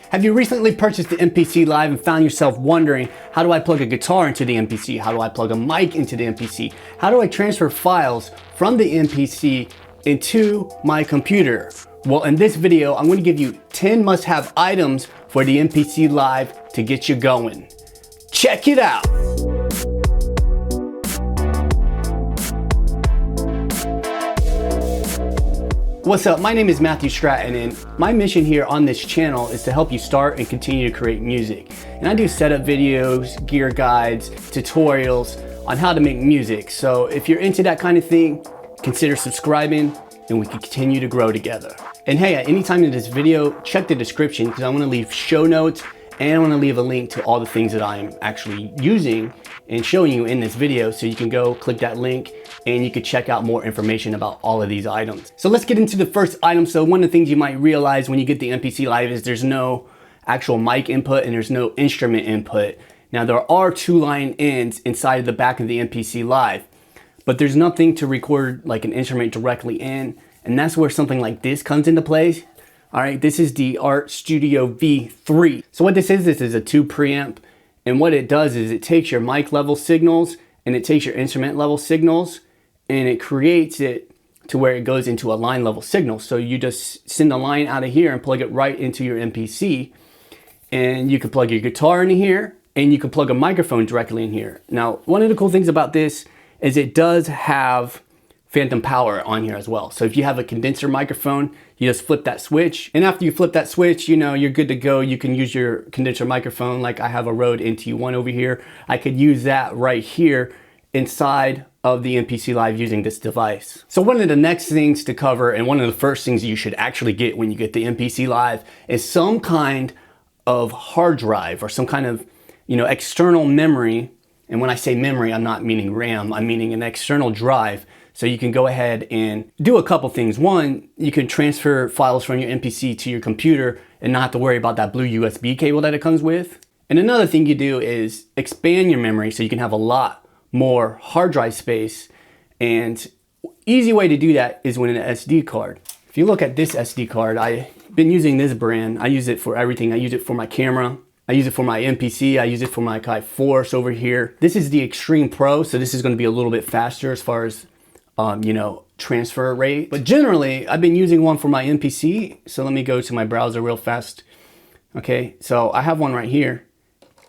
Have you recently purchased the MPC Live and found yourself wondering, how do I plug a guitar into the MPC? How do I plug a mic into the MPC? How do I transfer files from the MPC into my computer? Well, in this video, I'm going to give you 10 must-have items for the MPC Live to get you going. Check it out. What's up? My name is Matthew Stratton, and my mission here on this channel is to help you start and continue to create music. And I do setup videos, gear guides, tutorials on how to make music. So if you're into that kind of thing, consider subscribing and we can continue to grow together. And hey, at any time in this video, check the description because I want to leave show notes and I want to leave a link to all the things that I'm actually using and showing you in this video, so you can go click that link and you can check out more information about all of these items. So let's get into the first item. So one of the things you might realize when you get the MPC Live is there's no actual mic input and there's no instrument input. Now there are 2 line ins inside of the back of the MPC Live, but there's nothing to record like an instrument directly in, and that's where something like this comes into play. All right, this is the Art Studio V3. So what this is a 2 preamp, and what it does is it takes your mic level signals and it takes your instrument level signals and it creates it to where it goes into a line level signal. So you just send a line out of here and plug it right into your MPC, and you can plug your guitar in here and you can plug a microphone directly in here. Now, one of the cool things about this is it does have phantom power on here as well. So if you have a condenser microphone, you just flip that switch, and after you flip that switch, you know, you're good to go. You can use your condenser microphone. Like I have a Rode NT1 over here. I could use that right here inside of the MPC Live using this device. So one of the next things to cover, and one of the first things you should actually get when you get the MPC Live, is some kind of hard drive or some kind of, external memory. And when I say memory, I'm not meaning RAM, I'm meaning an external drive. So you can go ahead and do a couple things. One, you can transfer files from your MPC to your computer and not have to worry about that blue USB cable that it comes with. And another thing you do is expand your memory so you can have a lot more hard drive space. And easy way to do that is with an SD card. If you look at this SD card, I've been using this brand. I use it for everything. I use it for my camera. I use it for my MPC. I use it for my Force over here. This is the Extreme Pro, so this is going to be a little bit faster as far as transfer rate. But generally, I've been using one for my MPC. So let me go to my browser real fast. Okay, so I have one right here.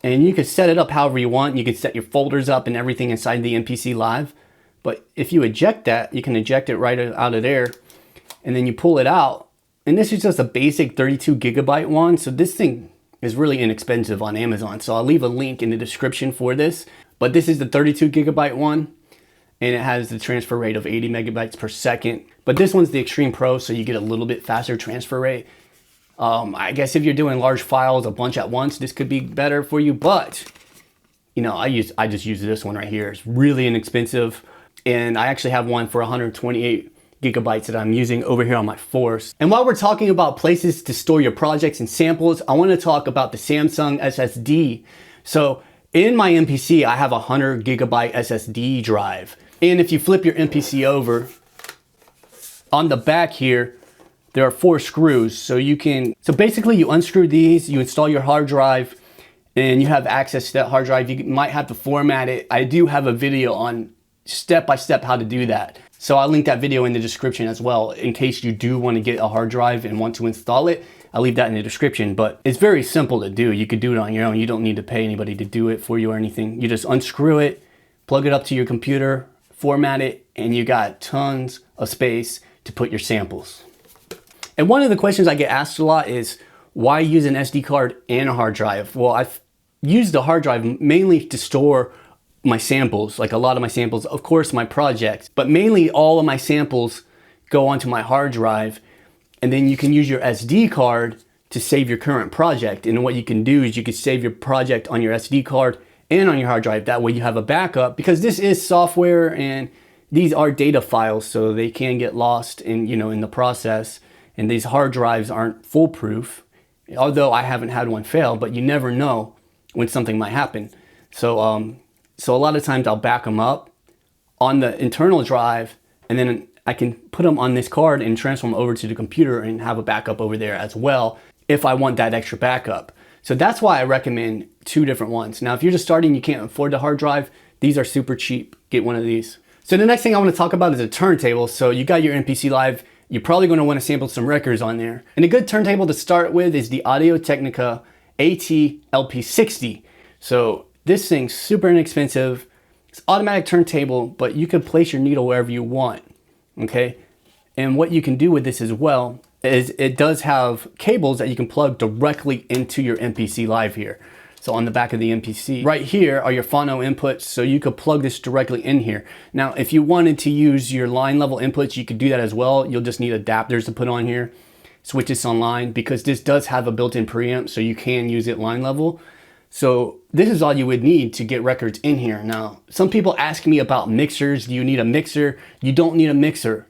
And you can set it up however you want. You can set your folders up and everything inside the MPC Live. But if you eject that, you can eject it right out of there. And then you pull it out. And this is just a basic 32 gigabyte one. So this thing is really inexpensive on Amazon. So I'll leave a link in the description for this. But this is the 32 gigabyte one. And it has the transfer rate of 80 megabytes per second. But this one's the Extreme Pro, so you get a little bit faster transfer rate. I guess if you're doing large files, a bunch at once, this could be better for you. But, I just use this one right here. It's really inexpensive. And I actually have one for 128 gigabytes that I'm using over here on my Force. And while we're talking about places to store your projects and samples, I want to talk about the Samsung SSD. So in my MPC, I have a 100 gigabyte SSD drive. And if you flip your MPC over, on the back here, there are 4 screws. So basically you unscrew these, you install your hard drive, and you have access to that hard drive. You might have to format it. I do have a video on step-by-step how to do that. So I'll link that video in the description as well, in case you do want to get a hard drive and want to install it. I'll leave that in the description, but it's very simple to do. You could do it on your own. You don't need to pay anybody to do it for you or anything. You just unscrew it, plug it up to your computer, format it, and you got tons of space to put your samples. And one of the questions I get asked a lot is, why use an SD card and a hard drive? Well, I've used the hard drive mainly to store my samples, like a lot of my samples, of course my projects, but mainly all of my samples go onto my hard drive. And then you can use your SD card to save your current project. And what you can do is you can save your project on your SD card and on your hard drive. That way you have a backup, because this is software and these are data files, so they can get lost in the process. And these hard drives aren't foolproof, although I haven't had one fail, but you never know when something might happen. So a lot of times I'll back them up on the internal drive, and then I can put them on this card and transfer them over to the computer and have a backup over there as well. if I want that extra backup. So that's why I recommend 2 different ones. Now, if you're just starting, you can't afford the hard drive, these are super cheap. Get one of these. So the next thing I want to talk about is a turntable. So you got your MPC Live, you're probably going to want to sample some records on there. And a good turntable to start with is the Audio-Technica AT-LP60. So this thing's super inexpensive. It's automatic turntable, but you can place your needle wherever you want, okay? And what you can do with this as well is it does have cables that you can plug directly into your MPC Live here. So on the back of the MPC, right here are your phono inputs, so you could plug this directly in here. Now, if you wanted to use your line level inputs, you could do that as well. You'll just need adapters to put on here, switch this on line, because this does have a built-in preamp, so you can use it line level. So this is all you would need to get records in here. Now, some people ask me about mixers. Do you need a mixer? You don't need a mixer.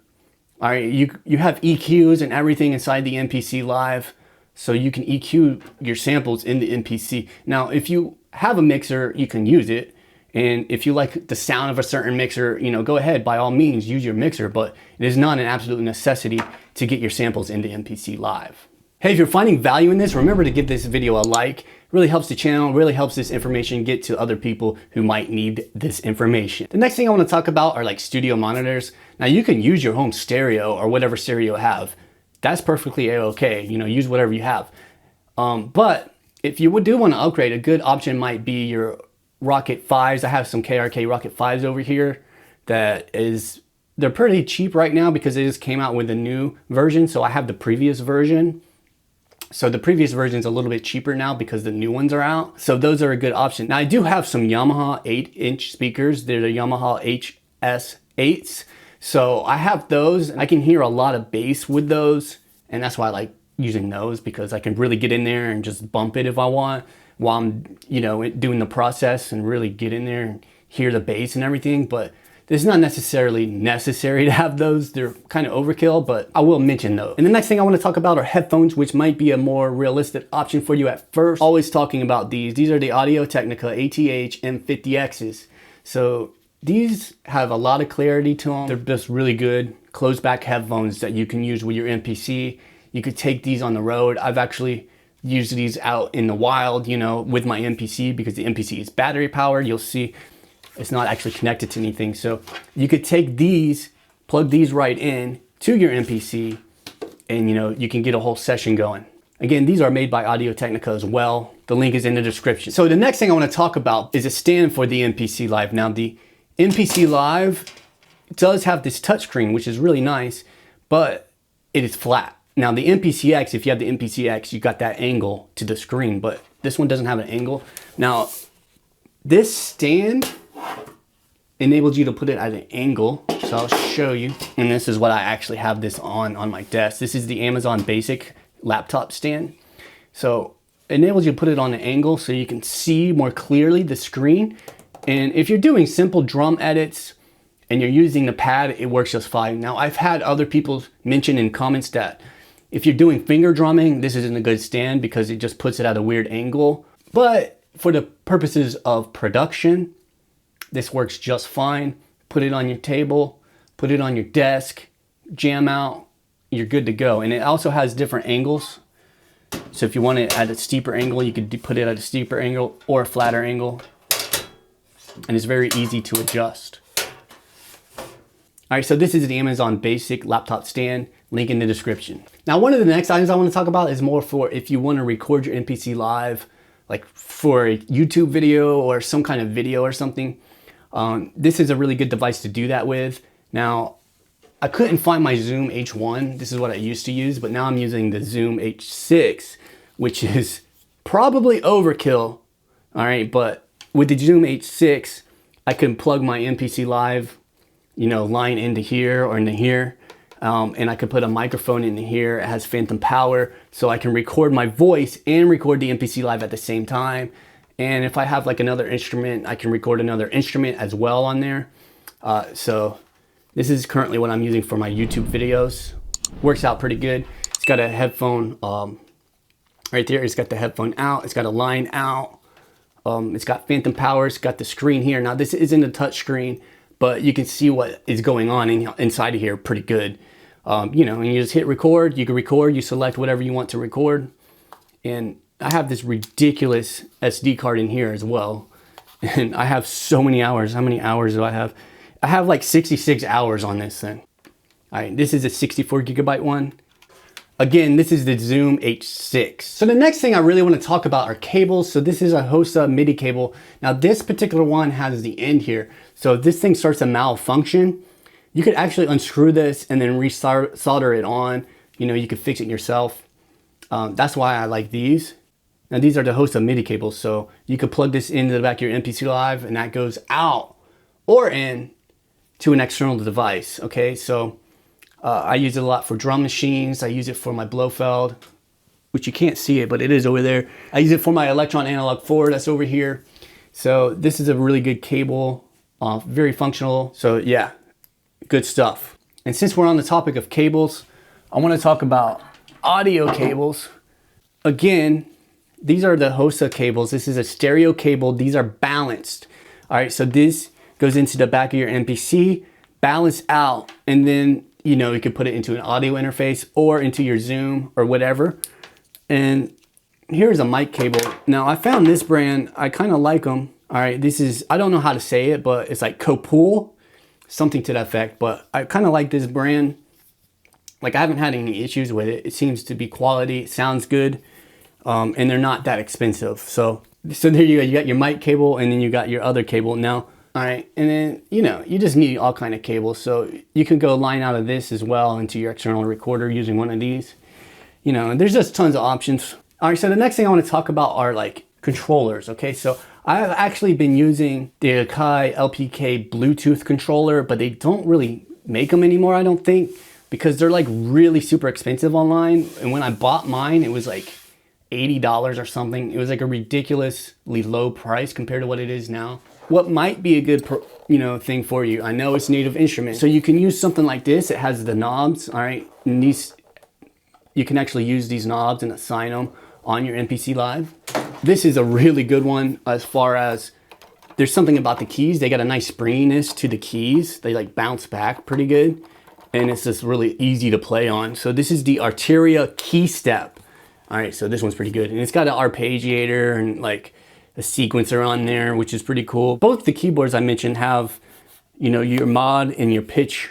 All right, you have EQs and everything inside the MPC Live, so you can EQ your samples in the MPC. Now, if you have a mixer, you can use it. And if you like the sound of a certain mixer, you know, go ahead, by all means, use your mixer, but it is not an absolute necessity to get your samples into MPC Live. Hey, if you're finding value in this, remember to give this video a like. It really helps the channel, really helps this information get to other people who might need this information. The next thing I want to talk about are like studio monitors. Now, you can use your home stereo or whatever stereo you have. That's perfectly okay. You know, use whatever you have. But if you do want to upgrade, a good option might be your Rocket 5s. I have some KRK Rocket 5s over here they're pretty cheap right now because they just came out with a new version. So I have the previous version. So the previous version is a little bit cheaper now because the new ones are out. So those are a good option. Now, I do have some Yamaha 8-inch speakers. They're the Yamaha HS8s. So I have those. I can hear a lot of bass with those. And that's why I like using those, because I can really get in there and just bump it if I want while I'm, you know, doing the process, and really get in there and hear the bass and everything. But it's not necessarily necessary to have those. They're kind of overkill, but I will mention those. And the next thing I want to talk about are headphones, which might be a more realistic option for you at first. Always talking about these. These are the Audio-Technica ATH M50Xs. So these have a lot of clarity to them. They're just really good closed back headphones that you can use with your MPC. You could take these on the road. I've actually used these out in the wild, you know, with my MPC, because the MPC is battery powered. You'll see it's not actually connected to anything. So you could take these, plug these right in to your MPC, and you know, you can get a whole session going. Again, these are made by Audio-Technica as well. The link is in the description. So the next thing I want to talk about is a stand for the MPC Live. Now, the MPC Live does have this touchscreen, which is really nice, but it is flat. Now, the MPC-X, if you have the MPC-X, you got that angle to the screen, but this one doesn't have an angle. Now, this stand enables you to put it at an angle, so I'll show you. And this is what I actually have this on my desk. This is the Amazon Basic laptop stand. So it enables you to put it on an angle so you can see more clearly the screen. And if you're doing simple drum edits and you're using the pad, it works just fine. Now, I've had other people mention in comments that if you're doing finger drumming, this isn't a good stand because it just puts it at a weird angle. But for the purposes of production, this works just fine. Put it on your table, put it on your desk, jam out, you're good to go. And it also has different angles. So if you want it at a steeper angle, you could put it at a steeper angle or a flatter angle. And it's very easy to adjust. All right, so this is the Amazon Basic laptop stand, link in the description. Now, one of the next items I want to talk about is more for if you want to record your MPC Live, like for a YouTube video or some kind of video or something. This is a really good device to do that with. Now, I couldn't find my Zoom H1. This is what I used to use, but now I'm using the Zoom H6, which is probably overkill. All right, but with the Zoom H6, I can plug my MPC Live, you know, line into here or into here. And I could put a microphone into here. It has phantom power, so I can record my voice and record the MPC Live at the same time. And if I have like another instrument, I can record another instrument as well on there. So this is currently what I'm using for my YouTube videos. Works out pretty good. It's got a headphone right there. It's got the headphone out. It's got a line out. It's got phantom power. It's got the screen here. Now, this isn't a touch screen, but you can see what is going on inside of here pretty good. You know, and you just hit record. You can record. You select whatever you want to record. And I have this ridiculous SD card in here as well. And I have so many hours. How many hours do I have? I have like 66 hours on this thing. All right, this is a 64 gigabyte one. Again, this is the Zoom H6. So the next thing I really want to talk about are cables. So this is a HOSA MIDI cable. Now this particular one has the end here. So if this thing starts to malfunction, you could actually unscrew this and then solder it on. You know, you could fix it yourself. That's why I like these. Now these are the HOSA MIDI cables. So you could plug this into the back of your MPC Live and that goes out or in to an external device, okay? So I use it a lot for drum machines. I use it for my Blofeld, which you can't see it, but it is over there. I use it for my Electron Analog 4, that's over here. So this is a really good cable, very functional. So yeah, good stuff. And since we're on the topic of cables, I want to talk about audio cables. Again, these are the HOSA cables. This is a stereo cable. These are balanced. All right, so this goes into the back of your MPC, balanced out, and then you know, you could put it into an audio interface or into your Zoom or whatever. And here's a mic cable. Now I found this brand, I kind of like them. All right, this is, I don't know how to say it, but it's like Copool, something to that effect. But I kind of like this brand. Like I haven't had any issues with it. It seems to be quality, it sounds good. And they're not that expensive. So there you go, you got your mic cable and then you got your other cable. Now, all right, and then, you know, you just need all kind of cables. So you can go line out of this as well into your external recorder using one of these. You know, and there's just tons of options. All right, so the next thing I want to talk about are like controllers, okay? So I've actually been using the Akai LPK Bluetooth controller, but they don't really make them anymore, I don't think, because they're like really super expensive online. And when I bought mine, it was like $80 or something. It was like a ridiculously low price compared to what it is now. What might be a good, thing for you? I know it's Native Instruments, so you can use something like this. It has the knobs, all right? And these, you can actually use these knobs and assign them on your MPC Live. This is a really good one as far as there's something about the keys. They got a nice springiness to the keys. They like bounce back pretty good, and it's just really easy to play on. So this is the Arteria Key Step. All right, so this one's pretty good, and it's got an arpeggiator and like a sequencer on there, which is pretty cool. Both the keyboards I mentioned have, you know, your mod and your pitch,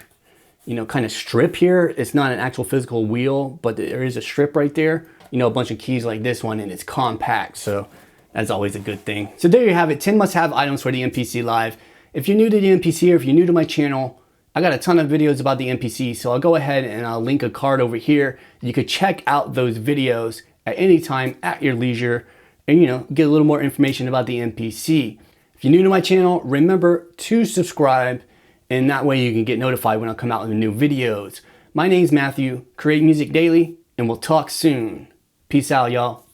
you know, kind of strip here. It's not an actual physical wheel, but there is a strip right there. You know, a bunch of keys like this one, and it's compact, so that's always a good thing. So there you have it, 10 must-have items for the MPC Live. If you're new to the MPC or if you're new to my channel, I got a ton of videos about the MPC, so I'll go ahead and I'll link a card over here. You could check out those videos at any time at your leisure, and you know, get a little more information about the MPC. If you're new to my channel, remember to subscribe, and that way you can get notified when I come out with new videos. My name's Matthew, Create Music Daily, and we'll talk soon. Peace out, y'all.